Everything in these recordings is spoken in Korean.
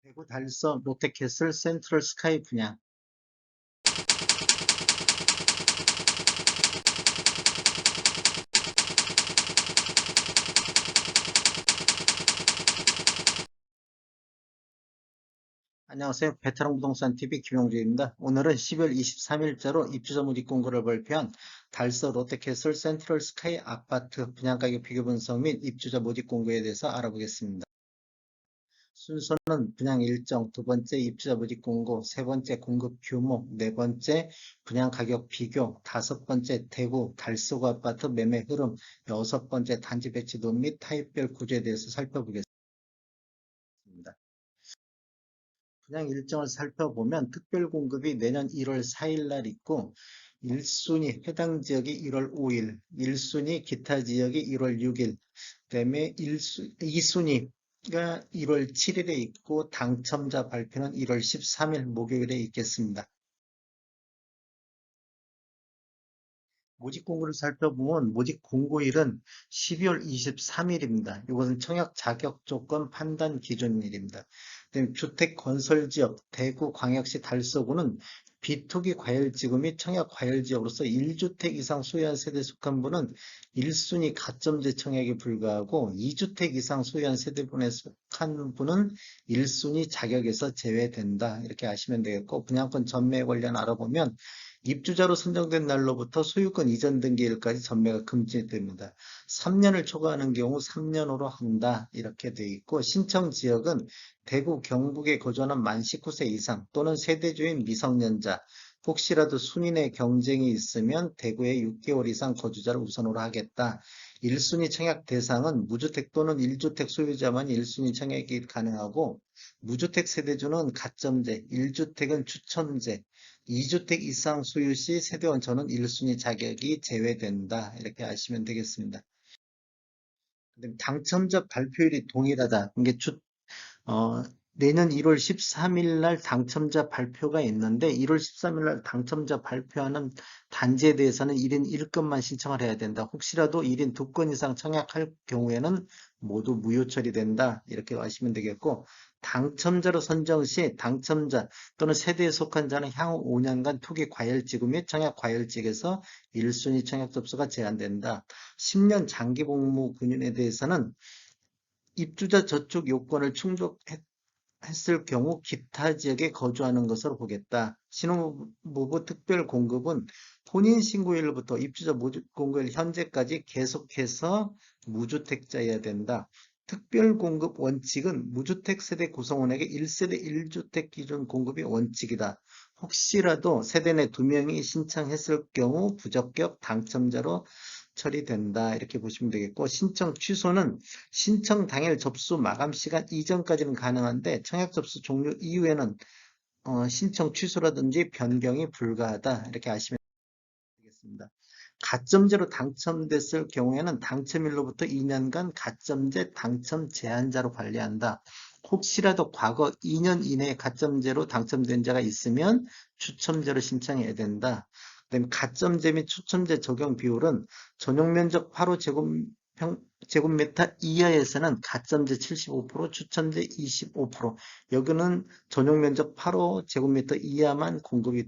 대구 달서 롯데캐슬 센트럴 스카이 분양. 안녕하세요. 베테랑 부동산 TV 김용주입니다. 오늘은 10월 23일자로 입주자 모집 공고를 발표한 달서 롯데캐슬 센트럴 스카이 아파트 분양가격 비교 분석 및 입주자 모집 공고에 대해서 알아보겠습니다. 순서는 분양 일정, 두 번째 입주자 모집 공고, 세 번째 공급 규모, 네 번째 분양 가격 비교, 다섯 번째 대구 달서구 아파트 매매 흐름, 여섯 번째 단지 배치도 및 타입별 구조에 대해서 살펴보겠습니다. 분양 일정을 살펴보면 특별 공급이 내년 1월 4일 날 있고 1순위 해당 지역이 1월 5일, 1순위 기타 지역이 1월 6일, 그다음에 2순위가 1월 7일에 있고 당첨자 발표는 1월 13일 목요일에 있겠습니다. 모집 공고를 살펴보면 모집 공고일은 12월 23일입니다. 이것은 청약 자격 조건 판단 기준일입니다. 주택 건설 지역 대구 광역시 달서구는 비토기 과열지구 및 청약 과열지역으로서 1주택 이상 소유한 세대에 속한 분은 1순위 가점제 청약에 불과하고 2주택 이상 소유한 세대분에 속한 분은 1순위 자격에서 제외된다. 이렇게 아시면 되겠고 분양권 전매에 관련 알아보면 입주자로 선정된 날로부터 소유권 이전 등기일까지 전매가 금지됩니다. 3년을 초과하는 경우 3년으로 한다. 이렇게 되어 있고 신청 지역은 대구 경북에 거주하는 만 19세 이상 또는 세대주인 미성년자 혹시라도 순위 내 경쟁이 있으면 대구에 6개월 이상 거주자를 우선으로 하겠다. 1순위 청약 대상은 무주택 또는 1주택 소유자만 1순위 청약이 가능하고 무주택 세대주는 가점제, 1주택은 추첨제, 2주택 이상 소유 시 세대원처는 1순위 자격이 제외된다. 이렇게 아시면 되겠습니다. 당첨자 발표일이 동일하다. 이게 어, 내년 1월 13일 날 당첨자 발표가 있는데 1월 13일 날 당첨자 발표하는 단지에 대해서는 1인 1건만 신청을 해야 된다. 혹시라도 1인 2건 이상 청약할 경우에는 모두 무효 처리된다. 이렇게 아시면 되겠고 당첨자로 선정 시 당첨자 또는 세대에 속한 자는 향후 5년간 투기 과열지구 및 청약 과열지구에서 1순위 청약 접수가 제한된다. 10년 장기 복무 근인에 대해서는 입주자 저축 요건을 충족했을 경우 기타 지역에 거주하는 것으로 보겠다. 신혼부부 특별 공급은 혼인 신고일로부터 입주자 모집 공고일 현재까지 계속해서 무주택자여야 된다. 특별 공급 원칙은 무주택 세대 구성원에게 1세대 1주택 기준 공급이 원칙이다. 혹시라도 세대 내 2명이 신청했을 경우 부적격 당첨자로 처리된다. 이렇게 보시면 되겠고 신청 취소는 신청 당일 접수 마감 시간 이전까지는 가능한데 청약 접수 종료 이후에는 신청 취소라든지 변경이 불가하다. 이렇게 아시면 되겠습니다. 가점제로 당첨됐을 경우에는 당첨일로부터 2년간 가점제 당첨 제한자로 관리한다. 혹시라도 과거 2년 이내에 가점제로 당첨된 자가 있으면 추첨제로 신청해야 된다. 그다음에 가점제 및 추첨제 적용 비율은 전용 면적 8호 제곱미터 이하에서는 가점제 75%, 추첨제 25%. 여기는 전용 면적 8호 제곱미터 이하만 공급이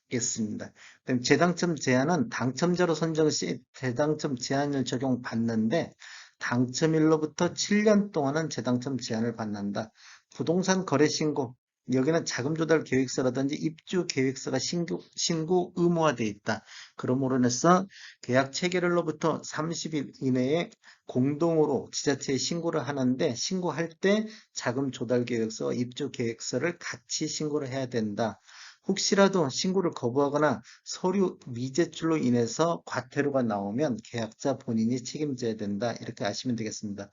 되겠습니다. 그다음 재당첨 제한은 당첨자로 선정 시 재당첨 제한을 적용받는데 당첨일로부터 7년 동안은 재당첨 제한을 받는다. 부동산 거래 신고 여기는 자금 조달 계획서라든지 입주 계획서가 신고 의무화되어 있다. 그러므로 인해서 계약 체결일로부터 30일 이내에 공동으로 지자체에 신고를 하는데 신고할 때 자금 조달 계획서, 입주 계획서를 같이 신고를 해야 된다. 혹시라도 신고를 거부하거나 서류 미제출로 인해서 과태료가 나오면 계약자 본인이 책임져야 된다. 이렇게 아시면 되겠습니다.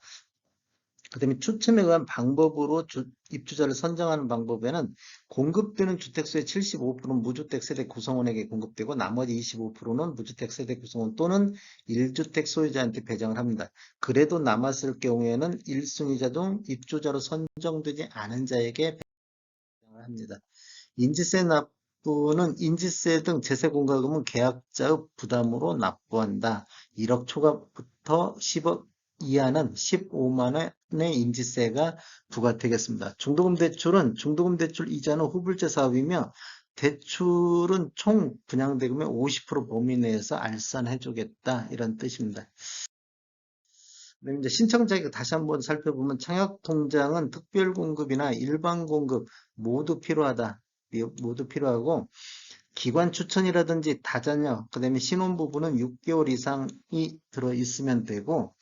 그다음에 추첨에 의한 방법으로 입주자를 선정하는 방법에는 공급되는 주택수의 75%는 무주택 세대 구성원에게 공급되고 나머지 25%는 무주택 세대 구성원 또는 1주택 소유자한테 배정을 합니다. 그래도 남았을 경우에는 1순위자 중 입주자로 선정되지 않은 자에게 배정을 합니다. 인지세 납부는 인지세 등 제세 공과금은 계약자의 부담으로 납부한다. 1억 초과부터 10억 이하는 15만 원의 인지세가 부과되겠습니다. 중도금 대출은 중도금 대출 이자는 후불제 사업이며 대출은 총 분양대금의 50% 범위 내에서 알선해 주겠다 이런 뜻입니다. 그다음에 이제 신청자에게 다시 한번 살펴보면 청약통장은 특별공급이나 일반공급 모두 필요하다. 모두 필요하고 기관 추천이라든지 다자녀, 그다음에 신혼부부는 6개월 이상이 들어 있으면 되고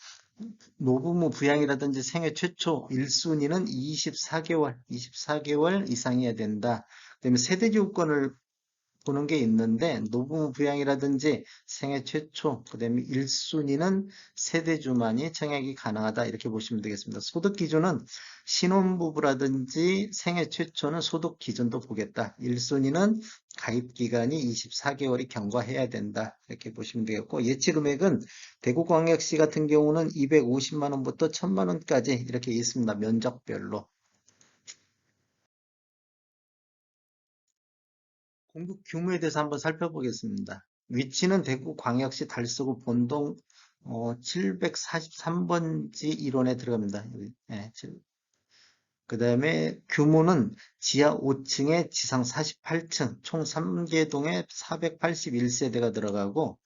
노부모 부양이라든지 생애 최초 1순위는 24개월 이상이어야 된다. 그다음에 세대교육권을 보는 게 있는데 노부모 부양이라든지 생애 최초, 그다음에 1순위는 세대주만이 청약이 가능하다 이렇게 보시면 되겠습니다. 소득 기준은 신혼부부라든지 생애 최초는 소득 기준도 보겠다. 1순위는 가입 기간이 24개월이 경과해야 된다. 이렇게 보시면 되겠고 예치 금액은 대구광역시 같은 경우는 250만 원부터 1000만 원까지 이렇게 있습니다. 면적별로. 공급 규모에 대해서 한번 살펴보겠습니다. 위치는 대구광역시 달서구 본동 743번지 1원에 들어갑니다. 예, 그 다음에 규모는 지하 5층에 지상 48층, 총 3개동에 481세대가 들어가고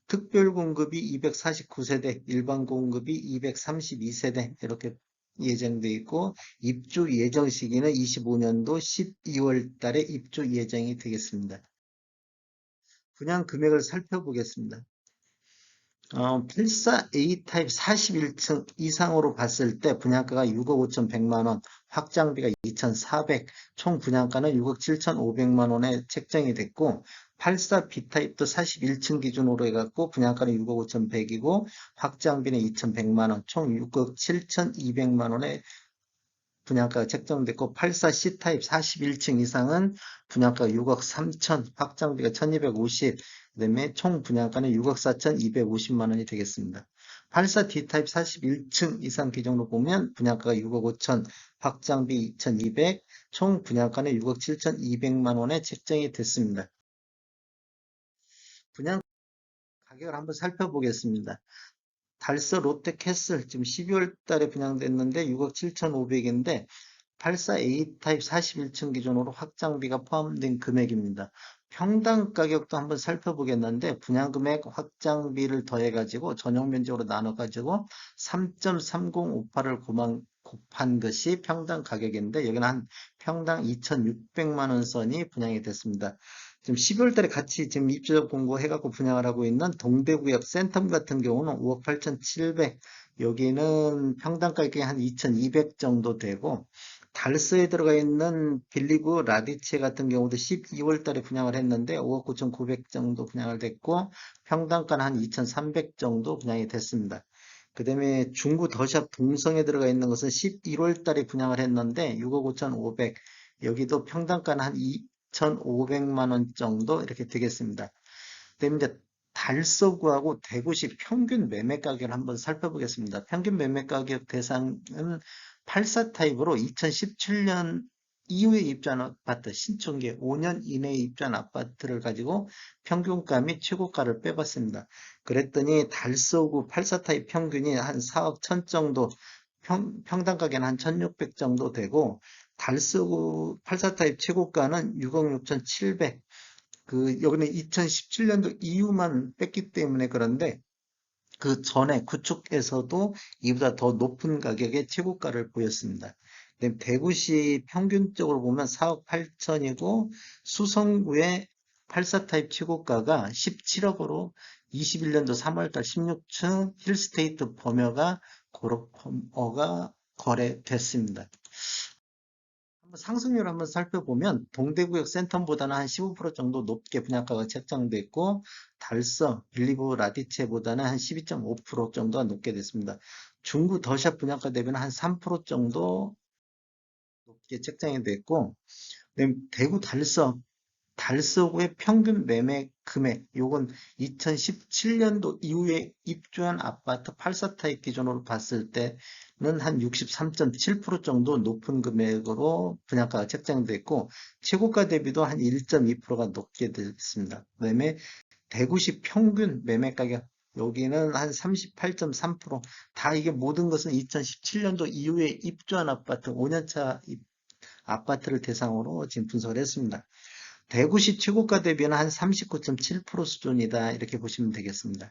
특별 공급이 249세대, 일반 공급이 232세대 이렇게 예정돼 있고 입주 예정 시기는 25년도 12월 달에 입주 예정이 되겠습니다. 분양 금액을 살펴보겠습니다. 84A 타입 41층 이상으로 봤을 때 분양가가 6억 5,100만 원, 확장비가 2,400, 총 분양가는 6억 7,500만 원에 책정이 됐고 84B 타입도 41층 기준으로 해갖고 분양가는 6억 5,100이고 확장비는 2,100만 원, 총 6억 7,200만 원에 분양가가 책정됐고 84C 타입 41층 이상은 분양가 6억 3천, 확장비가 1250, 그다음에 총 분양가는 6억 4,250만 원이 되겠습니다. 84D 타입 41층 이상 기준으로 보면 분양가가 6억 5천, 확장비 2,200, 총 분양가는 6억 7,200만 원에 책정이 됐습니다. 분양 가격을 한번 살펴보겠습니다. 달서 롯데캐슬 지금 12월 달에 분양됐는데 6억 7,500인데 84A 타입 41층 기준으로 확장비가 포함된 금액입니다. 평당 가격도 한번 살펴보겠는데 분양금액 확장비를 더해가지고 전용 면적으로 나눠가지고 3.3058을 곱한 것이 평당 가격인데 여기는 한 평당 2,600만 원 선이 분양이 됐습니다. 지금 12월 달에 같이 지금 입주자 공고해갖고 분양을 하고 있는 동대구역 센텀 같은 경우는 5억 8,700, 여기는 평당 가격이 한 2,200 정도 되고 달서에 들어가 있는 빌리브 라디체 같은 경우도 12월 달에 분양을 했는데 5억 9,900 정도 분양을 됐고 평당가는 한 2,300 정도 분양이 됐습니다. 그 다음에 중구 더샵 동성에 들어가 있는 것은 11월 달에 분양을 했는데 6억 5,500, 여기도 평당가는 한 2,500만 원 정도 이렇게 되겠습니다. 그다음에 이제 달서구하고 대구시 평균 매매 가격을 한번 살펴보겠습니다. 평균 매매 가격 대상은 84 타입으로 2017년 이후에 입주한 아파트, 신축계 5년 이내에 입주한 아파트를 가지고 평균가 및 최고가를 빼봤습니다. 그랬더니 달서구 84 타입 평균이 한 4억 1천 정도, 평당 가격은 한 1,600 정도 되고 달서구 84 타입 최고가는 6억 6,700, 여기는 2017년도 이후만 뺐기 때문에 그런데 그 전에 구축에서도 이보다 더 높은 가격의 최고가를 보였습니다. 근데 대구시 평균적으로 보면 4억 8천이고 수성구의 84 타입 최고가가 17억으로 21년도 3월달 16층 힐스테이트 범어가 거래됐습니다. 상승률 한번 살펴보면 동대구역 센텀보다는 한 15% 정도 높게 분양가가 책정돼 있고 달서, 빌리브 라디체보다는 한 12.5% 정도가 높게 됐습니다. 중구 더샵 분양가 대비는 한 3% 정도 높게 책정이 됐고 대구 달서구의 평균 매매 금액, 요건 2017년도 이후에 입주한 아파트 84 타입 기준으로 봤을 때는 한 63.7% 정도 높은 금액으로 분양가가 책정됐고 최고가 대비도 한 1.2%가 높게 됐습니다. 그다음에 대구시 평균 매매 가격 여기는 한 38.3%. 다 이게 모든 것은 2017년도 이후에 입주한 아파트, 5년차 아파트를 대상으로 지금 분석을 했습니다. 대구시 최고가 대비는 한 39.7% 수준이다. 이렇게 보시면 되겠습니다.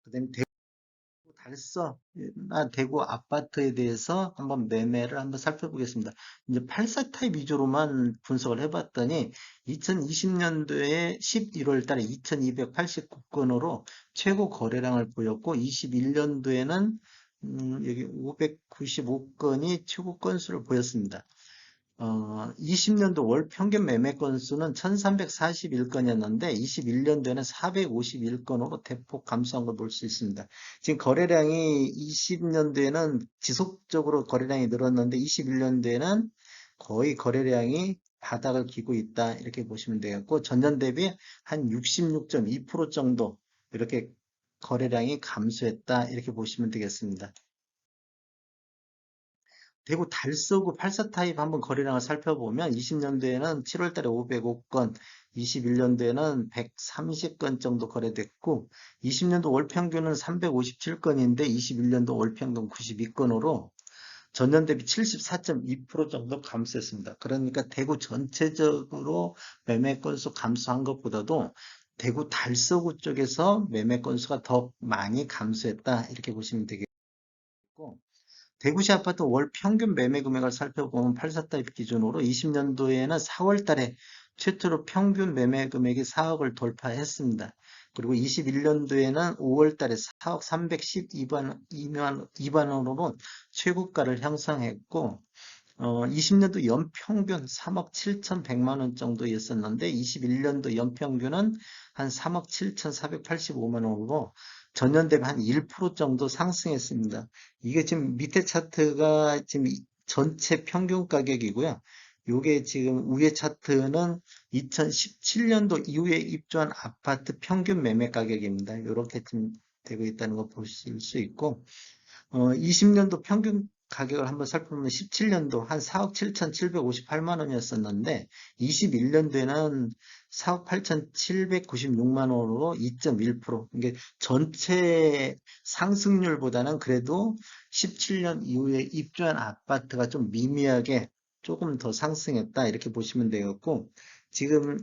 그다음에 달서나 대구 아파트에 대해서 한번 매매를 한번 살펴보겠습니다. 이제 84 타입 위주로만 분석을 해봤더니 2020년도에 11월 달에 2289건으로 최고 거래량을 보였고 21년도에는 여기 595건이 최고 건수를 보였습니다. 20년도 월 평균 매매 건수는 1341건이었는데 21년도에는 451건으로 대폭 감소한 걸 볼 수 있습니다. 지금 거래량이 20년도에는 지속적으로 거래량이 늘었는데 21년도에는 거의 거래량이 바닥을 기고 있다. 이렇게 보시면 되겠고 전년 대비 한 66.2% 정도 이렇게 거래량이 감소했다. 이렇게 보시면 되겠습니다. 대구 달서구 84 타입 한번 거래량을 살펴보면 20년도에는 7월 달에 505건, 21년도에는 130건 정도 거래됐고 20년도 월 평균은 357건인데 21년도 월 평균 92건으로 전년 대비 74.2% 정도 감소했습니다. 그러니까 대구 전체적으로 매매 건수 감소한 것보다도 대구 달서구 쪽에서 매매 건수가 더 많이 감소했다. 이렇게 보시면 되겠고 대구시 아파트 월 평균 매매 금액을 살펴보면 84타입 기준으로 20년도에는 4월 달에 최초로 평균 매매 금액이 4억을 돌파했습니다. 그리고 21년도에는 5월 달에 4억 312만 원으로 최고가를 형성했고 20년도 연평균 3억 7,100만 원 정도였었는데 21년도 연평균은 한 3억 7,485만 원으로 전년 대비 한 1% 정도 상승했습니다. 이게 지금 밑에 차트가 지금 전체 평균 가격이고요. 요게 지금 위에 차트는 2017년도 이후에 입주한 아파트 평균 매매 가격입니다. 이렇게 지금 되고 있다는 거 보실 수 있고 20년도 평균 가격을 한번 살펴보면 17년도 한 4억 7,758만 원이었었는데 21년도에는 4억 8,796만 원으로 2.1%. 이게 전체 상승률보다는 그래도 17년 이후에 입주한 아파트가 좀 미미하게 조금 더 상승했다. 이렇게 보시면 되겠고 지금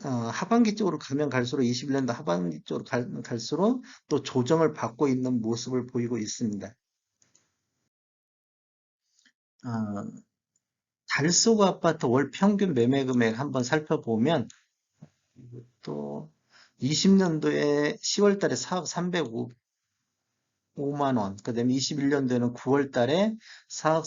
하반기 쪽으로 가면 갈수록 21년도 하반기 쪽으로 갈수록 또 조정을 받고 있는 모습을 보이고 있습니다. 어, 달서구 아파트 월 평균 매매 금액 한번 살펴보면 또 20년도에 10월 달에 4억 305만 원, 그다음에 21년도에는 9월 달에 4억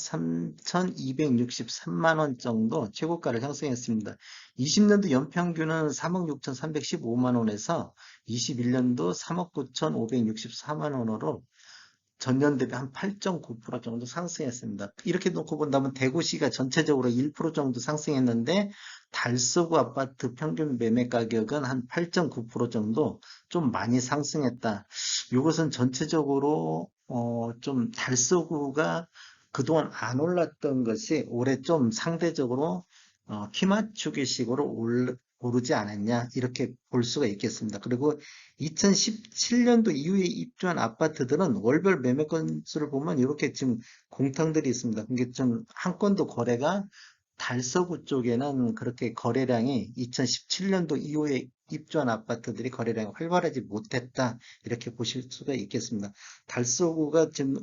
3,263만 원 정도 최고가를 형성했습니다. 20년도 연평균은 3억 6,315만 원에서 21년도 3억 9,564만 원으로 전년 대비 한 8.9% 정도 상승했습니다. 이렇게 놓고 본다면 대구시가 전체적으로 1% 정도 상승했는데 달서구 아파트 평균 매매 가격은 한 8.9% 정도 좀 많이 상승했다. 이것은 전체적으로 좀 달서구가 그동안 안 올랐던 것이 올해 좀 상대적으로 키 맞추기 식으로 오르지 않았냐 이렇게 볼 수가 있겠습니다. 그리고 2017년도 이후에 입주한 아파트들은 월별 매매 건수를 보면 이렇게 지금 공탕들이 있습니다. 이게 좀 한 건도 거래가 달서구 쪽에는 그렇게 거래량이 2017년도 이후에 입주한 아파트들이 거래량이 활발하지 못했다. 이렇게 보실 수가 있겠습니다. 달서구가 지금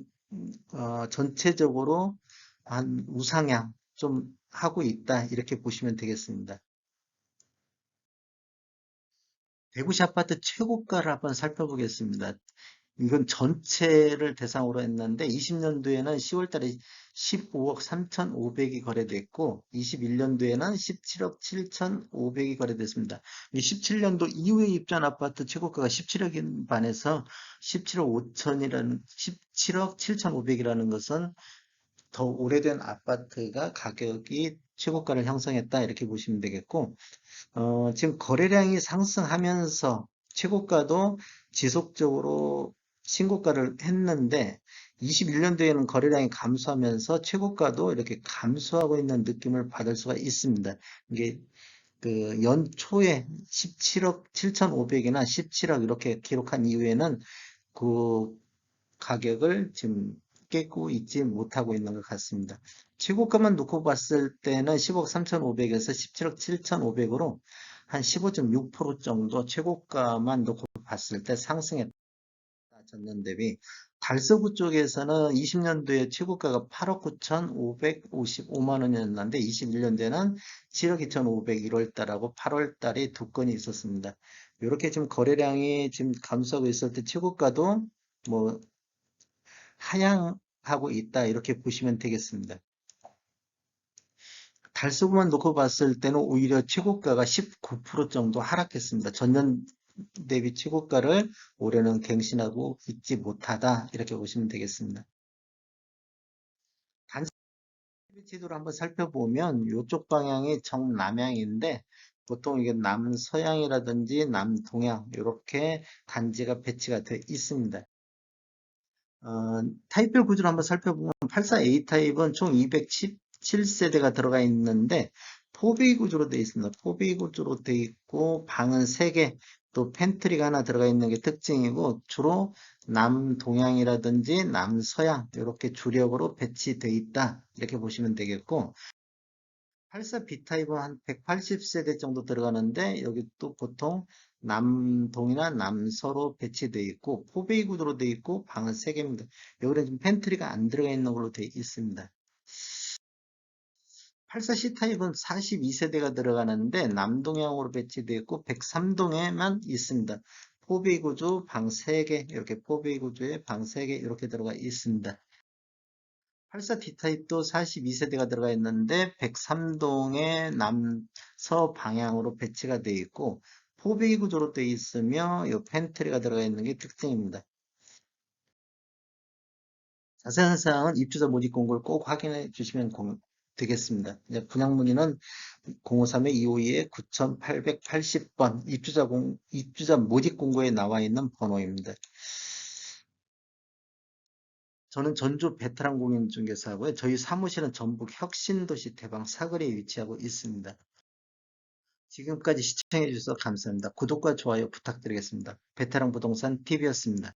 전체적으로 한 우상향 좀 하고 있다. 이렇게 보시면 되겠습니다. 대구시 아파트 최고가를 한번 살펴보겠습니다. 이건 전체를 대상으로 했는데 20년도에는 10월 달에 15억 3,500이 거래됐고 21년도에는 17억 7,500이 거래됐습니다. 17년도 이후에 입주한 아파트 최고가가 17억인 반해서 17억 5천이라는 17억 7,500이라는 것은 더 오래된 아파트가 가격이 최고가를 형성했다 이렇게 보시면 되겠고 지금 거래량이 상승하면서 최고가도 지속적으로 신고가를 했는데 21년도에는 거래량이 감소하면서 최고가도 이렇게 감소하고 있는 느낌을 받을 수가 있습니다. 이게 그 연초에 17억 7,500이나 17억 이렇게 기록한 이후에는 그 가격을 지금 깨고 있지 못하고 있는 것 같습니다. 최고가만 놓고 봤을 때는 10억 3,500에서 17억 7,500으로 한 15.6% 정도 최고가만 놓고 봤을 때 상승했다. 전년 대비. 달서구 쪽에서는 20년도에 최고가가 8억 9,555만 원이었는데 21년도에는 7억 2,500 1월 달하고 8월 달에 두 건이 있었습니다. 이렇게 지금 거래량이 지금 감소하고 있을 때 최고가도 뭐 하향하고 있다 이렇게 보시면 되겠습니다. 달서구만 놓고 봤을 때는 오히려 최고가가 19% 정도 하락했습니다. 전년 대비 최고가를 올해는 갱신하고 있지 못하다 이렇게 보시면 되겠습니다. 단지 지도를 한번 살펴보면 이쪽 방향이 정남향인데 보통 이게 남서향이라든지 남동향 이렇게 단지가 배치가 되어 있습니다. 타입별 구조를 한번 살펴보면 84A 타입은 총 217세대가 들어가 있는데 포베이 구조로 되어 있습니다. 포베이 구조로 되어 있고 방은 3개, 또 팬트리가 하나 들어가 있는 게 특징이고 주로 남동향이라든지 남서향 이렇게 주력으로 배치되어 있다 이렇게 보시면 되겠고 84B 타입은 한 180세대 정도 들어가는데 여기 또 보통 남동이나 남서로 배치되어 있고 포베이 구조로 되어 있고 방은 3개입니다. 여기는 지금 팬트리가 안 들어가 있는 걸로 되어 있습니다. 84C 타입은 42세대가 들어가는데 남동향으로 배치되어 있고 103동에만 있습니다. 포베이 구조 방 3개 이렇게 포베이 구조에 방 3개 이렇게 들어가 있습니다. 84D 타입도 42세대가 들어가 있는데 103동의 남서 방향으로 배치가 되어 있고 포베이 구조로 되어 있으며 이 팬트리가 들어가 있는 게 특징입니다. 자세한 사항은 입주자 모집 공고를 꼭 확인해 주시면 되겠습니다. 이제 분양 문의는 053-252-9880번 입주자 모집 공고에 나와 있는 번호입니다. 저는 전주 베테랑 공인중개사고요. 저희 사무실은 전북 혁신도시 대방 사거리에 위치하고 있습니다. 지금까지 시청해 주셔서 감사합니다. 구독과 좋아요 부탁드리겠습니다. 베테랑 부동산 TV였습니다.